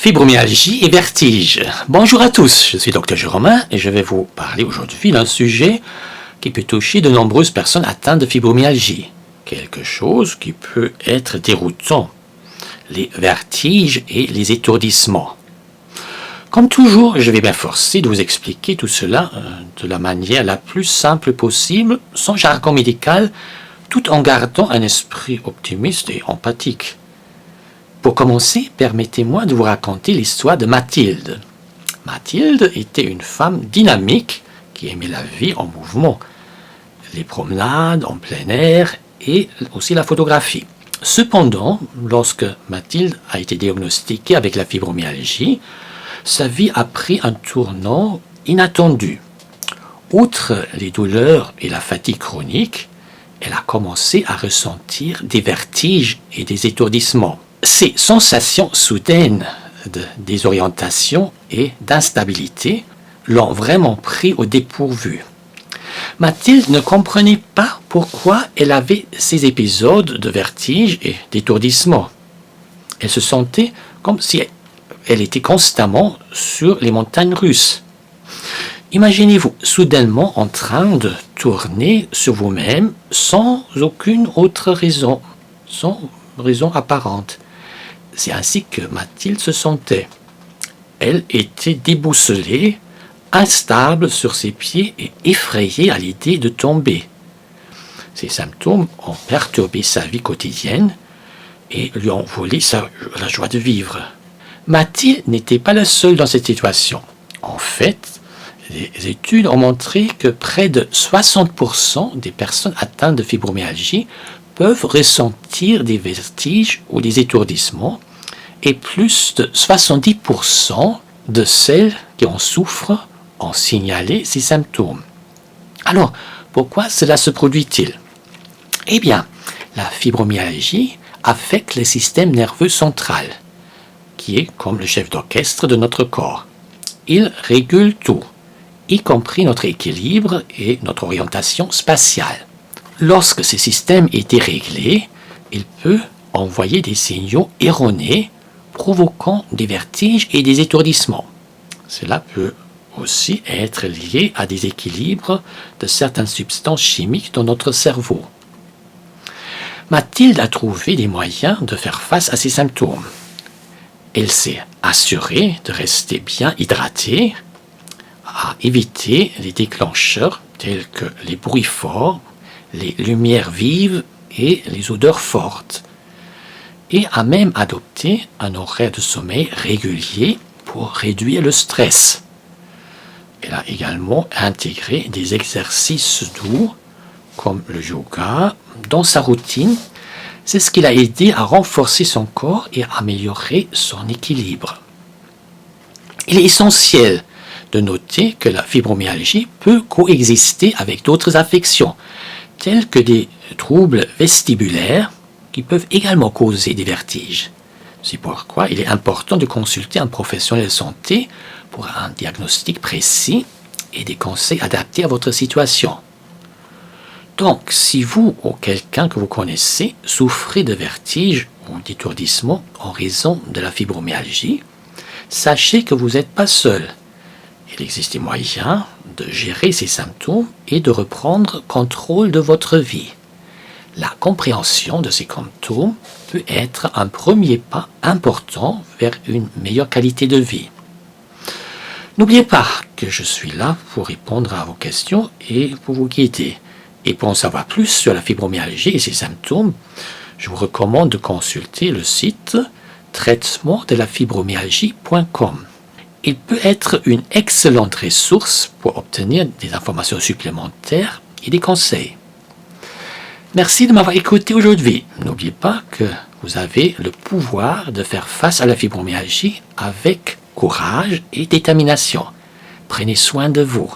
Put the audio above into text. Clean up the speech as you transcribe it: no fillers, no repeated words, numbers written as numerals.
Fibromyalgie et vertige. Bonjour à tous, je suis Dr Jérôme et je vais vous parler aujourd'hui d'un sujet qui peut toucher de nombreuses personnes atteintes de fibromyalgie. Quelque chose qui peut être déroutant, les vertiges et les étourdissements. Comme toujours, je vais m'efforcer de vous expliquer tout cela de la manière la plus simple possible, sans jargon médical, tout en gardant un esprit optimiste et empathique. Pour commencer, permettez-moi de vous raconter l'histoire de Mathilde. Mathilde était une femme dynamique qui aimait la vie en mouvement, les promenades en plein air et aussi la photographie. Cependant, lorsque Mathilde a été diagnostiquée avec la fibromyalgie, sa vie a pris un tournant inattendu. Outre les douleurs et la fatigue chronique, elle a commencé à ressentir des vertiges et des étourdissements. Ces sensations soudaines de désorientation et d'instabilité l'ont vraiment pris au dépourvu. Mathilde ne comprenait pas pourquoi elle avait ces épisodes de vertige et d'étourdissement. Elle se sentait comme si elle était constamment sur les montagnes russes. Imaginez-vous soudainement en train de tourner sur vous-même sans aucune autre raison, sans raison apparente. C'est ainsi que Mathilde se sentait. Elle était déboussolée, instable sur ses pieds et effrayée à l'idée de tomber. Ces symptômes ont perturbé sa vie quotidienne et lui ont volé la joie de vivre. Mathilde n'était pas la seule dans cette situation. En fait, les études ont montré que près de 60% des personnes atteintes de fibromyalgie peuvent ressentir des vertiges ou des étourdissements et plus de 70% de celles qui en souffrent ont signalé ces symptômes. Alors, pourquoi cela se produit-il? Eh bien, la fibromyalgie affecte le système nerveux central, qui est comme le chef d'orchestre de notre corps. Il régule tout, y compris notre équilibre et notre orientation spatiale. Lorsque ce système est déréglé, il peut envoyer des signaux erronés provoquant des vertiges et des étourdissements. Cela peut aussi être lié à des équilibres de certaines substances chimiques dans notre cerveau. Mathilde a trouvé des moyens de faire face à ces symptômes. Elle s'est assurée de rester bien hydratée, à éviter les déclencheurs tels que les bruits forts, les lumières vives et les odeurs fortes, et a même adopté un horaire de sommeil régulier pour réduire le stress. Elle a également intégré des exercices doux comme le yoga dans sa routine. C'est ce qui l'a aidé à renforcer son corps et à améliorer son équilibre. Il est essentiel de noter que la fibromyalgie peut coexister avec d'autres affections, tels que des troubles vestibulaires qui peuvent également causer des vertiges. C'est pourquoi il est important de consulter un professionnel de santé pour un diagnostic précis et des conseils adaptés à votre situation. Donc, si vous ou quelqu'un que vous connaissez souffrez de vertiges ou d'étourdissement en raison de la fibromyalgie, sachez que vous n'êtes pas seul. Il existe des moyens de gérer ces symptômes et de reprendre contrôle de votre vie. La compréhension de ces symptômes peut être un premier pas important vers une meilleure qualité de vie. N'oubliez pas que je suis là pour répondre à vos questions et pour vous guider. Et pour en savoir plus sur la fibromyalgie et ses symptômes, je vous recommande de consulter le site traitement-de-la-fibromyalgie.com. Il peut être une excellente ressource pour obtenir des informations supplémentaires et des conseils. Merci de m'avoir écouté aujourd'hui. N'oubliez pas que vous avez le pouvoir de faire face à la fibromyalgie avec courage et détermination. Prenez soin de vous.